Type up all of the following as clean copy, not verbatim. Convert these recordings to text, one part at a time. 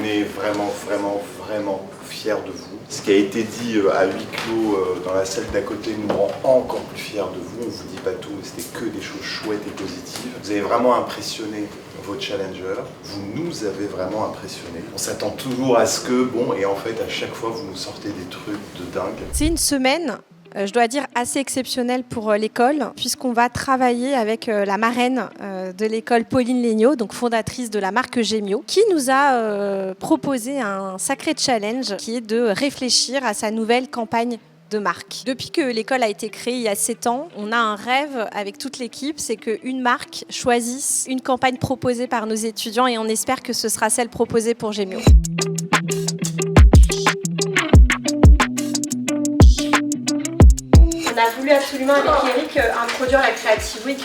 On est vraiment fiers de vous. Ce qui a été dit à huis clos dans la salle d'à côté nous rend encore plus fiers de vous. On vous dit pas tout, mais c'était que des choses chouettes et positives. Vous avez vraiment impressionné vos challengers. Vous nous avez vraiment impressionnés. On s'attend toujours à ce que, et en fait, à chaque fois, vous nous sortez des trucs de dingue. C'est une semaine, je dois dire, assez exceptionnelle pour l'école, puisqu'on va travailler avec la marraine de l'école, Pauline Legnaud, donc fondatrice de la marque Gemio, qui nous a proposé un sacré challenge qui est de réfléchir à sa nouvelle campagne de marque. Depuis que l'école a été créée il y a 7 ans, on a un rêve avec toute l'équipe, c'est qu'une marque choisisse une campagne proposée par nos étudiants et on espère que ce sera celle proposée pour Gemio. On a voulu absolument avec Eric introduire la Creative Week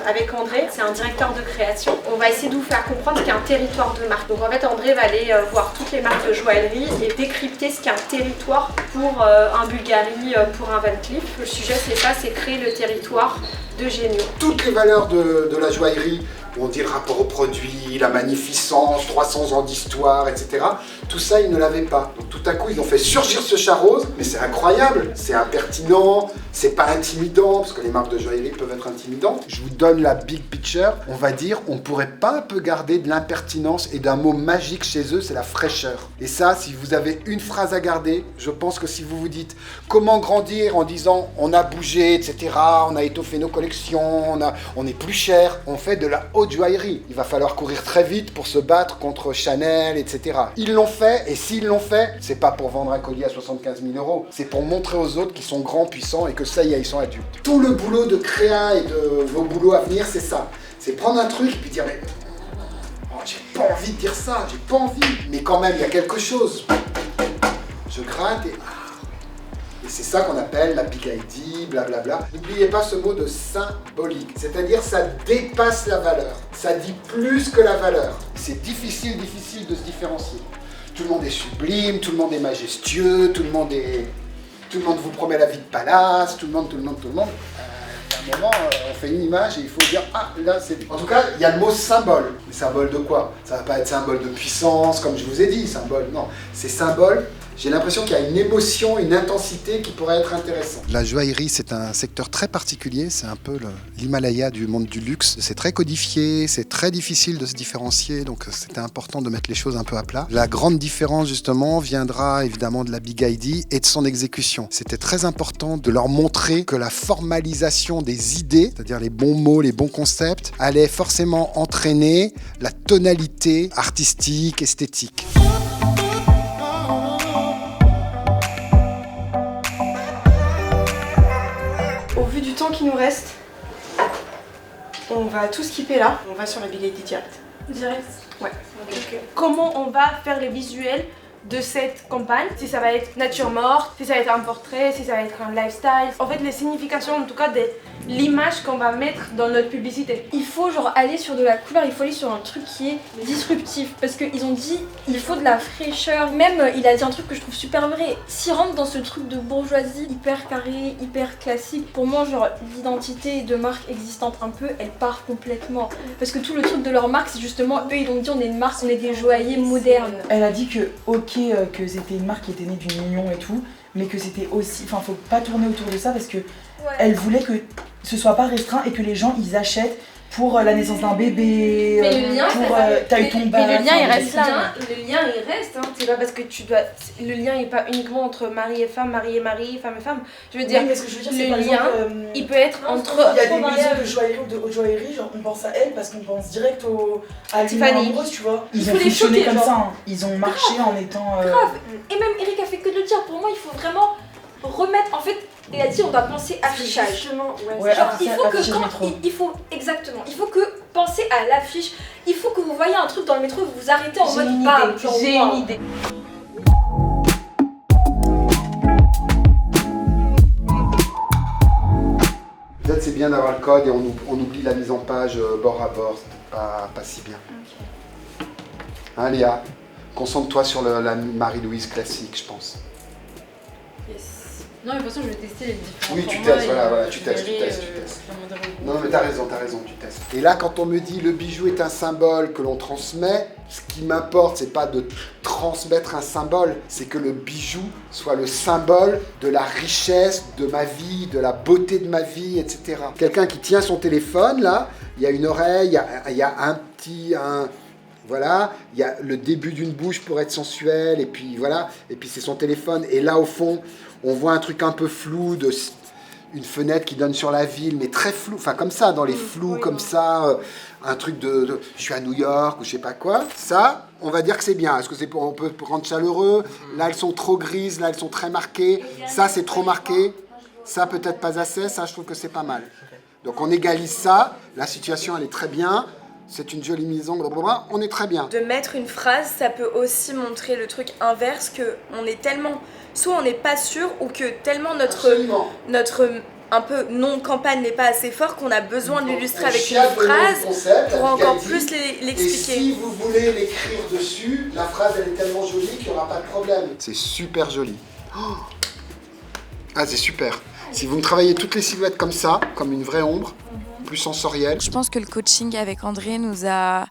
avec André, c'est un directeur de création. On va essayer de vous faire comprendre ce qu'est un territoire de marque. Donc en fait André va aller voir toutes les marques de joaillerie et décrypter ce qu'est un territoire pour un Bulgari, pour un Van Cleef. Le sujet c'est ça, c'est créer le territoire de Gemio. Toutes les valeurs de la joaillerie, on dit le rapport au produit, la magnificence, 300 ans d'histoire, etc. Tout ça, ils ne l'avaient pas. Donc tout à coup, ils ont fait surgir ce chat rose, mais c'est incroyable, c'est impertinent, c'est pas intimidant, parce que les marques de joaillerie peuvent être intimidantes. Je vous donne la big picture, on va dire, on pourrait pas un peu garder de l'impertinence et d'un mot magique chez eux, c'est la fraîcheur. Et ça, si vous avez une phrase à garder, je pense que si vous vous dites comment grandir en disant on a bougé, etc., on a étoffé nos collections, on est plus cher, on fait de la haute joaillerie. Il va falloir courir très vite pour se battre contre Chanel, etc. Ils l'ont fait, et s'ils l'ont fait, c'est pas pour vendre un collier à 75 000 €, c'est pour montrer aux autres qu'ils sont grands, puissants et que ça y est, ils sont adultes. Tout le boulot de créa et de vos boulots à venir, c'est ça. C'est prendre un truc et puis dire mais j'ai pas envie de dire ça, j'ai pas envie. Mais quand même, il y a quelque chose. Je gratte et c'est ça qu'on appelle la big ID, blablabla. N'oubliez pas ce mot de symbolique, c'est-à-dire ça dépasse la valeur, ça dit plus que la valeur. C'est difficile de se différencier. Tout le monde est sublime, tout le monde est majestueux, tout le monde vous promet la vie de palace, tout le monde. À un moment, on fait une image et il faut dire ah là c'est. En tout cas, il y a le mot symbole. Mais symbole de quoi? Ça va pas être symbole de puissance, comme je vous ai dit, symbole. Non, c'est symbole. J'ai l'impression qu'il y a une émotion, une intensité qui pourrait être intéressante. La joaillerie, c'est un secteur très particulier, c'est un peu l'Himalaya du monde du luxe. C'est très codifié, c'est très difficile de se différencier, donc c'était important de mettre les choses un peu à plat. La grande différence, justement, viendra évidemment de la Big ID et de son exécution. C'était très important de leur montrer que la formalisation des idées, c'est-à-dire les bons mots, les bons concepts, allait forcément entraîner la tonalité artistique, esthétique. Qui nous reste, on va tout skipper là, on va sur la Big ID direct. Direct. Ouais. Okay. Comment on va faire les visuels de cette campagne, si ça va être nature morte, si ça va être un portrait, si ça va être un lifestyle. En fait, les significations, en tout cas, de l'image qu'on va mettre dans notre publicité. Il faut genre aller sur de la couleur, il faut aller sur un truc qui est disruptif. Parce qu'ils ont dit, il faut de la fraîcheur. Même, il a dit un truc que je trouve super vrai. S'il rentre dans ce truc de bourgeoisie hyper carré, hyper classique, pour moi, genre, l'identité de marque existante un peu, elle part complètement. Parce que tout le truc de leur marque, c'est justement, eux, ils ont dit, on est une marque, on est des joailliers modernes. Elle a dit que, ok, que c'était une marque qui était née d'une union et tout, mais que c'était aussi, enfin faut pas tourner autour de ça parce que elle voulait que ce soit pas restreint et que les gens ils achètent pour la naissance d'un bébé, mais le lien, pour taille ton bac. Mais le lien il reste là. Le lien il reste, hein. C'est pas parce que tu dois. Le lien est pas uniquement entre mari et femme, mari et mari, femme et femme. Je veux dire, oui, mais ce que je veux dire, c'est le par lien, exemple, il peut être entre. Il y a des maisons de joaillerie ou de haute joaillerie, genre on pense à elle parce qu'on pense direct à Tiffany, amoureuse, tu vois. Il Ils faut ont les fonctionné choquer, comme genre. ça, hein. Ils ont marché en étant. Grave. Et même Eric a fait que de le dire. Pour moi, il faut vraiment remettre. En fait, il a dit on doit penser affichage. Justement, Ouais, genre, il faut que affichage quand métro. il faut exactement, il faut que penser à l'affiche. Il faut que vous voyez un truc dans le métro, vous vous arrêtez en mode bam, J'ai une idée. Peut-être c'est bien d'avoir le code et on oublie la mise en page bord à bord, c'est pas si bien. Okay. Hein Léa, concentre-toi sur la Marie-Louise classique, je pense. Yes. Non, mais de toute façon, je vais tester les différents Oui, tu formats testes, et, voilà, tu je testes, tu verrai, testes, tu testes. comment dire, Non mais t'as raison, tu testes. Et là quand on me dit le bijou est un symbole que l'on transmet, ce qui m'importe c'est pas de transmettre un symbole, c'est que le bijou soit le symbole de la richesse de ma vie, de la beauté de ma vie, etc. Quelqu'un qui tient son téléphone là, il y a une oreille, il y a un petit... Voilà, il y a le début d'une bouche pour être sensuel, et puis voilà, et puis c'est son téléphone, et là au fond, on voit un truc un peu flou, une fenêtre qui donne sur la ville, mais très flou, enfin comme ça, dans les flous, comme ça, un truc de je suis à New York, ou je sais pas quoi. Ça, on va dire que c'est bien, est-ce que c'est on peut rendre chaleureux? Là, elles sont trop grises, là, elles sont très marquées, ça, c'est trop marqué, ça, peut-être pas assez, ça, je trouve que c'est pas mal. Donc on égalise ça, la situation, elle est très bien. C'est une jolie maison, blablabla, on est très bien. De mettre une phrase, ça peut aussi montrer le truc inverse, que on est tellement, soit on n'est pas sûr, ou que tellement notre un peu non-campagne n'est pas assez fort qu'on a besoin de l'illustrer avec une phrase pour encore plus l'expliquer. Et si vous voulez l'écrire dessus, la phrase elle est tellement jolie qu'il n'y aura pas de problème. C'est super joli. Oh, ah, c'est super. Si vous me travaillez toutes les silhouettes comme ça, comme une vraie ombre, plus sensorielle. Je pense que le coaching avec André nous a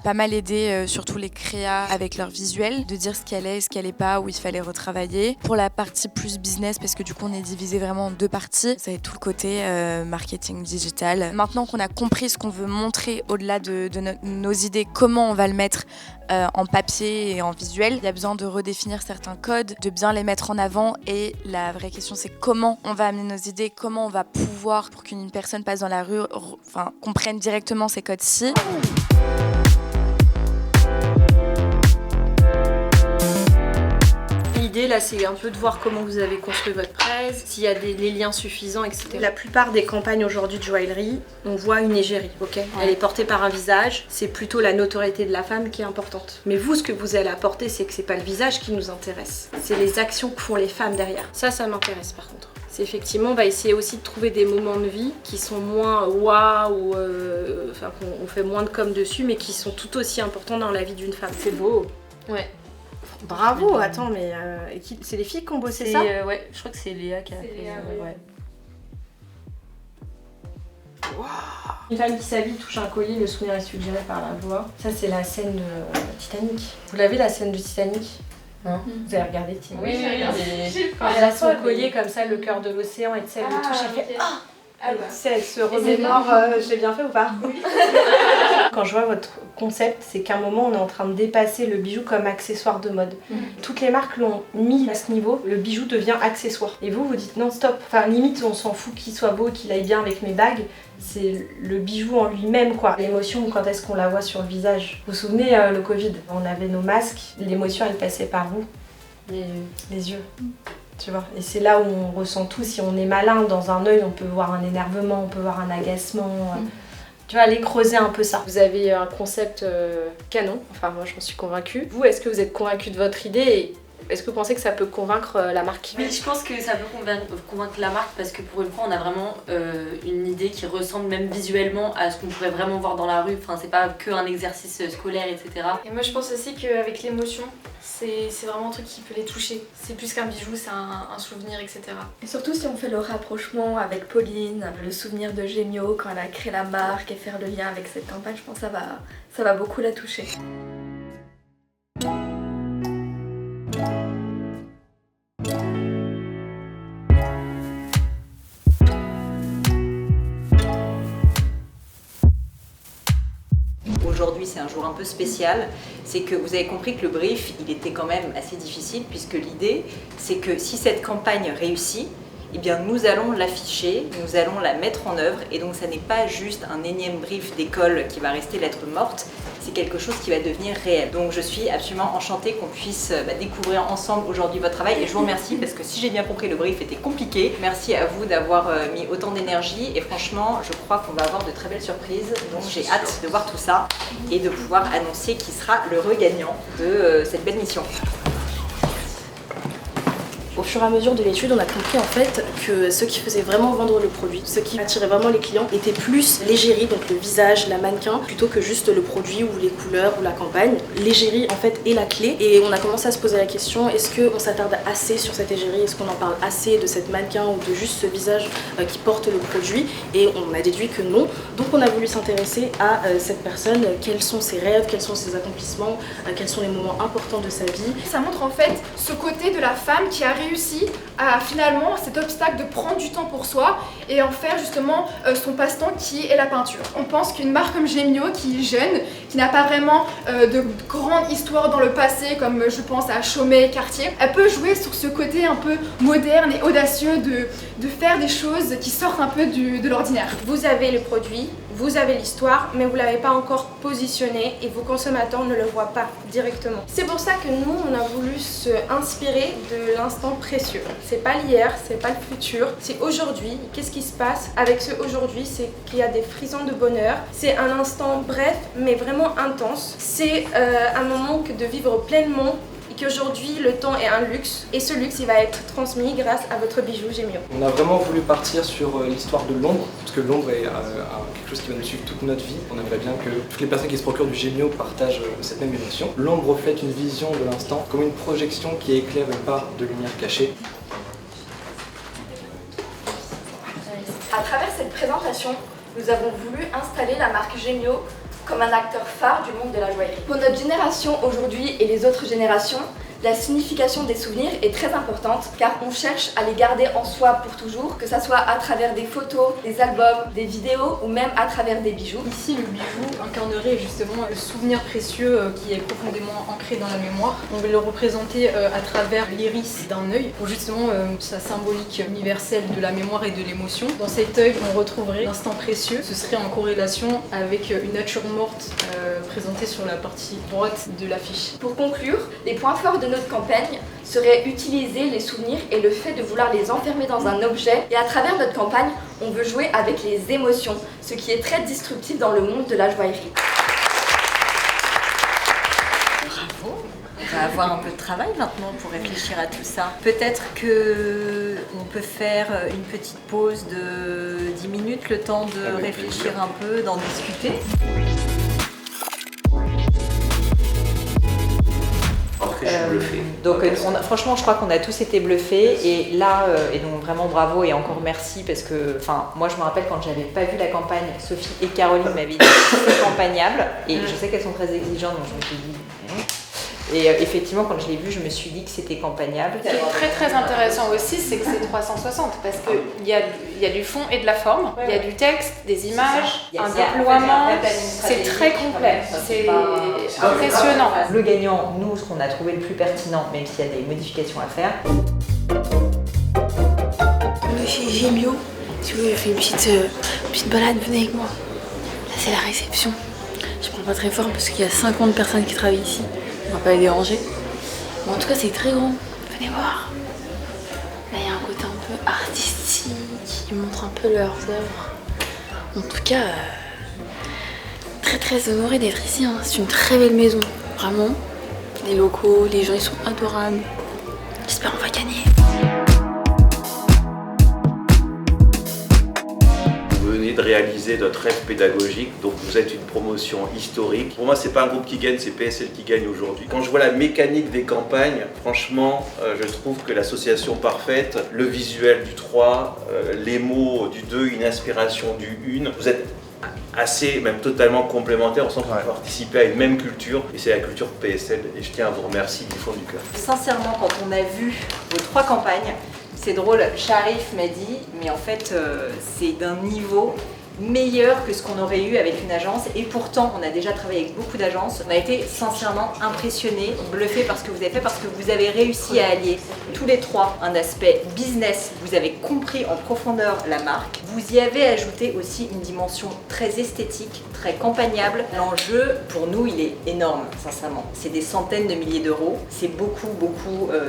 pas mal aidé, surtout les créas avec leur visuel, de dire ce qu'elle est, ce qu'elle est pas, où il fallait retravailler. Pour la partie plus business, parce que du coup on est divisé vraiment en deux parties, ça va être tout le côté marketing digital. Maintenant qu'on a compris ce qu'on veut montrer au-delà de nos idées, comment on va le mettre en papier et en visuel, il y a besoin de redéfinir certains codes, de bien les mettre en avant, et la vraie question c'est comment on va amener nos idées, comment on va pouvoir, pour qu'une personne passe dans la rue, comprenne directement ces codes-ci. L'idée là, c'est un peu de voir comment vous avez construit votre presse, s'il y a les liens suffisants, etc. La plupart des campagnes aujourd'hui de joaillerie, on voit une égérie, ok ? Elle est portée par un visage, c'est plutôt la notoriété de la femme qui est importante. Mais vous, ce que vous allez apporter, c'est que c'est pas le visage qui nous intéresse, c'est les actions que font les femmes derrière. Ça m'intéresse par contre. C'est effectivement, on va essayer aussi de trouver des moments de vie qui sont moins waouh, enfin qu'on fait moins de com dessus, mais qui sont tout aussi importants dans la vie d'une femme. C'est beau. Ouais. Bravo, attends, mais c'est les filles qui ont bossé ça ? Ouais, je crois que c'est Léa qui a fait. Ouais. Wow. Une femme qui s'habille touche un collier, le souvenir est suggéré par la voix. Ça, c'est la scène de Titanic. Vous l'avez, la scène de Titanic ? Hein ? Vous avez regardé Titanic ? Oui, j'ai regardé. Quand elle a son collier comme ça, le cœur de l'océan, et tu sais, elle le touche, elle fait « Ah !» Elle se remémore, je l'ai bien fait ou pas ? Oui. Quand je vois votre concept, c'est qu'à un moment on est en train de dépasser le bijou comme accessoire de mode. Toutes les marques l'ont mis à ce niveau, le bijou devient accessoire. Et vous dites non stop, enfin limite on s'en fout qu'il soit beau, qu'il aille bien avec mes bagues, c'est le bijou en lui-même quoi. L'émotion, quand est-ce qu'on la voit sur le visage ? Vous vous souvenez le Covid, on avait nos masques, l'émotion elle passait par où ? Les yeux. Tu vois, et c'est là où on ressent tout. Si on est malin, dans un œil, on peut voir un énervement, on peut voir un agacement. Tu vois, aller creuser un peu ça. Vous avez un concept canon, enfin moi j'en suis convaincue. Vous, est-ce que vous êtes convaincu de votre idée et est-ce que vous pensez que ça peut convaincre la marque ? Oui, je pense que ça peut convaincre la marque parce que pour une fois on a vraiment une idée qui ressemble même visuellement à ce qu'on pourrait vraiment voir dans la rue. Enfin, c'est pas que un exercice scolaire, etc. Et moi je pense aussi qu'avec l'émotion, c'est vraiment un truc qui peut les toucher. C'est plus qu'un bijou, c'est un souvenir, etc. Et surtout si on fait le rapprochement avec Pauline, le souvenir de Gemio quand elle a créé la marque et faire le lien avec cette campagne, je pense que ça va beaucoup la toucher. Aujourd'hui, c'est un jour un peu spécial, c'est que vous avez compris que le brief, il était quand même assez difficile, puisque l'idée, c'est que si cette campagne réussit, eh bien nous allons l'afficher, nous allons la mettre en œuvre, et donc ça n'est pas juste un énième brief d'école qui va rester lettre morte, c'est quelque chose qui va devenir réel. Donc je suis absolument enchantée qu'on puisse découvrir ensemble aujourd'hui votre travail, et je vous remercie parce que si j'ai bien compris, le brief était compliqué. Merci à vous d'avoir mis autant d'énergie, et franchement, je crois qu'on va avoir de très belles surprises, donc j'ai hâte de voir tout ça et de pouvoir annoncer qui sera l'heureux gagnant de cette belle mission. Au fur et à mesure de l'étude, on a compris en fait que ce qui faisait vraiment vendre le produit, ce qui attirait vraiment les clients, était plus l'égérie, donc le visage, la mannequin, plutôt que juste le produit ou les couleurs ou la campagne. L'égérie en fait est la clé et on a commencé à se poser la question, est-ce qu'on s'attarde assez sur cette égérie, est-ce qu'on en parle assez de cette mannequin ou de juste ce visage qui porte le produit, et on a déduit que non. Donc on a voulu s'intéresser à cette personne, quels sont ses rêves, quels sont ses accomplissements, quels sont les moments importants de sa vie. Ça montre en fait ce côté de la femme qui a réussi à finalement cet obstacle de prendre du temps pour soi et en faire justement son passe-temps qui est la peinture. On pense qu'une marque comme Gemio, qui est jeune, qui n'a pas vraiment de grande histoire dans le passé, comme je pense à Chaumet, Cartier, elle peut jouer sur ce côté un peu moderne et audacieux de faire des choses qui sortent un peu de l'ordinaire. Vous avez le produit, vous avez l'histoire, mais vous ne l'avez pas encore positionné et vos consommateurs ne le voient pas directement. C'est pour ça que nous, on a voulu se inspirer de l'instant précieux. C'est pas l'hier, c'est pas le futur, c'est aujourd'hui. Qu'est-ce qui se passe avec ce aujourd'hui? C'est qu'il y a des frissons de bonheur. C'est un instant bref, mais vraiment intense. C'est un moment de vivre pleinement. Qu'aujourd'hui le temps est un luxe et ce luxe il va être transmis grâce à votre bijou Gemio. On a vraiment voulu partir sur l'histoire de l'ombre, parce que l'ombre est quelque chose qui va nous suivre toute notre vie. On aimerait bien que toutes les personnes qui se procurent du Gemio partagent cette même émotion. L'ombre reflète une vision de l'instant comme une projection qui éclaire une part de lumière cachée. À travers cette présentation, nous avons voulu installer la marque Gemio comme un acteur phare du monde de la joaillerie. Pour notre génération aujourd'hui et les autres générations, la signification des souvenirs est très importante car on cherche à les garder en soi pour toujours, que ça soit à travers des photos, des albums, des vidéos ou même à travers des bijoux. Ici, le bijou incarnerait justement le souvenir précieux qui est profondément ancré dans la mémoire. On veut le représenter à travers l'iris d'un œil pour justement sa symbolique universelle de la mémoire et de l'émotion. Dans cet œil, on retrouverait l'instant précieux. Ce serait en corrélation avec une nature morte présentée sur la partie droite de l'affiche. Pour conclure, les points forts de notre campagne serait utiliser les souvenirs et le fait de vouloir les enfermer dans un objet. Et à travers notre campagne, on veut jouer avec les émotions, ce qui est très disruptif dans le monde de la joaillerie. Bravo! On va avoir un peu de travail maintenant pour réfléchir à tout ça. Peut-être qu'on peut faire une petite pause de 10 minutes, le temps de réfléchir un peu, d'en discuter. Donc franchement je crois qu'on a tous été bluffés et là et donc vraiment bravo et encore merci parce que moi je me rappelle quand j'avais pas vu la campagne, Sophie et Caroline m'avaient dit c'est campagnable et je sais qu'elles sont très exigeantes donc je me suis dit et effectivement quand je l'ai vu je me suis dit que c'était campagnable. Ce qui est très intéressant aussi c'est que c'est 360 parce qu'il y a du fond et de la forme, il y a du texte, des images, un déploiement, c'est très complet, c'est impressionnant. Le gagnant, nous ce qu'on a trouvé le plus pertinent même s'il y a des modifications à faire. Chez Gemio, si vous voulez faire une petite balade, venez avec moi. Là c'est la réception. Je prends pas très fort parce qu'il y a 50 personnes qui travaillent ici. On va pas les déranger. Mais en tout cas, c'est très grand. Venez voir. Là, il y a un côté un peu artistique. Ils montrent un peu leurs œuvres. En tout cas, très honorée d'être ici. Hein. C'est une très belle maison. Vraiment. Les locaux, les gens, ils sont adorables. J'espère qu'on va gagner. De réaliser notre rêve pédagogique, donc vous êtes une promotion historique. Pour moi, c'est pas un groupe qui gagne, c'est PSL qui gagne aujourd'hui. Quand je vois la mécanique des campagnes, franchement, je trouve que l'association parfaite, le visuel du 3, les mots du 2, une inspiration du 1, vous êtes assez, même totalement complémentaires, on sent qu'on participer à une même culture et c'est la culture PSL et je tiens à vous remercier du fond du cœur. Sincèrement, quand on a vu vos 3 campagnes, c'est drôle, Sharif m'a dit, mais en fait c'est d'un niveau meilleur que ce qu'on aurait eu avec une agence et pourtant on a déjà travaillé avec beaucoup d'agences. On a été sincèrement impressionnés, bluffés par ce que vous avez fait parce que vous avez réussi à allier tous les 3 un aspect business, vous avez compris en profondeur la marque, vous y avez ajouté aussi une dimension très esthétique, très campagnable. L'enjeu pour nous il est énorme sincèrement, c'est des centaines de milliers d'euros, c'est beaucoup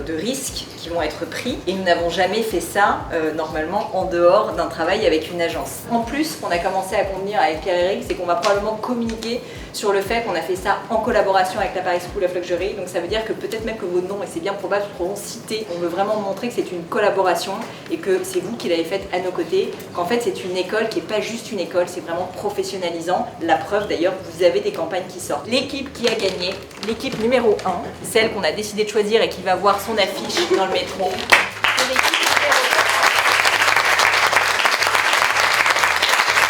de risques qui vont être pris et nous n'avons jamais fait ça normalement en dehors d'un travail avec une agence. En plus on a a commencé à convenir avec Pierre-Éric, c'est qu'on va probablement communiquer sur le fait qu'on a fait ça en collaboration avec la Paris School of Luxury. Donc ça veut dire que peut-être même que vos noms, et c'est bien probable, seront cités. On veut vraiment montrer que c'est une collaboration et que c'est vous qui l'avez faite à nos côtés. Qu'en fait c'est une école qui n'est pas juste une école, c'est vraiment professionnalisant. La preuve d'ailleurs, vous avez des campagnes qui sortent. L'équipe qui a gagné, l'équipe numéro 1, celle qu'on a décidé de choisir et qui va voir son affiche dans le métro.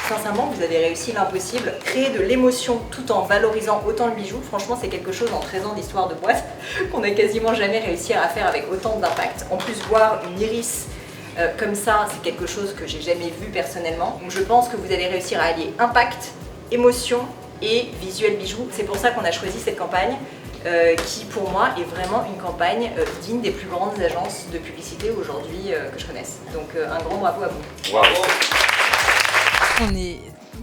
Sincèrement, vous avez réussi l'impossible, créer de l'émotion tout en valorisant autant le bijou. Franchement, c'est quelque chose en 13 ans d'histoire de boîte qu'on n'a quasiment jamais réussi à faire avec autant d'impact. En plus, voir une iris comme ça, c'est quelque chose que j'ai jamais vu personnellement. Donc je pense que vous allez réussir à allier impact, émotion et visuel bijou. C'est pour ça qu'on a choisi cette campagne. Qui pour moi est vraiment une campagne digne des plus grandes agences de publicité aujourd'hui que je connaisse. Donc un grand bravo à vous. Wow. On est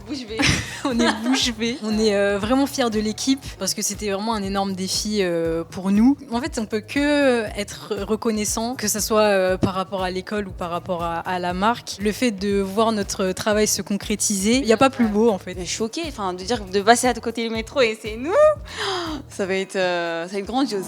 bouche bée. On est bouche bée. On est vraiment fiers de l'équipe parce que c'était vraiment un énorme défi pour nous. En fait, on peut que être reconnaissant, que ce soit par rapport à l'école ou par rapport à la marque. Le fait de voir notre travail se concrétiser, il n'y a pas plus beau en fait. Je suis choquée, de dire de passer à côté du métro et c'est nous, ça va être grandiose.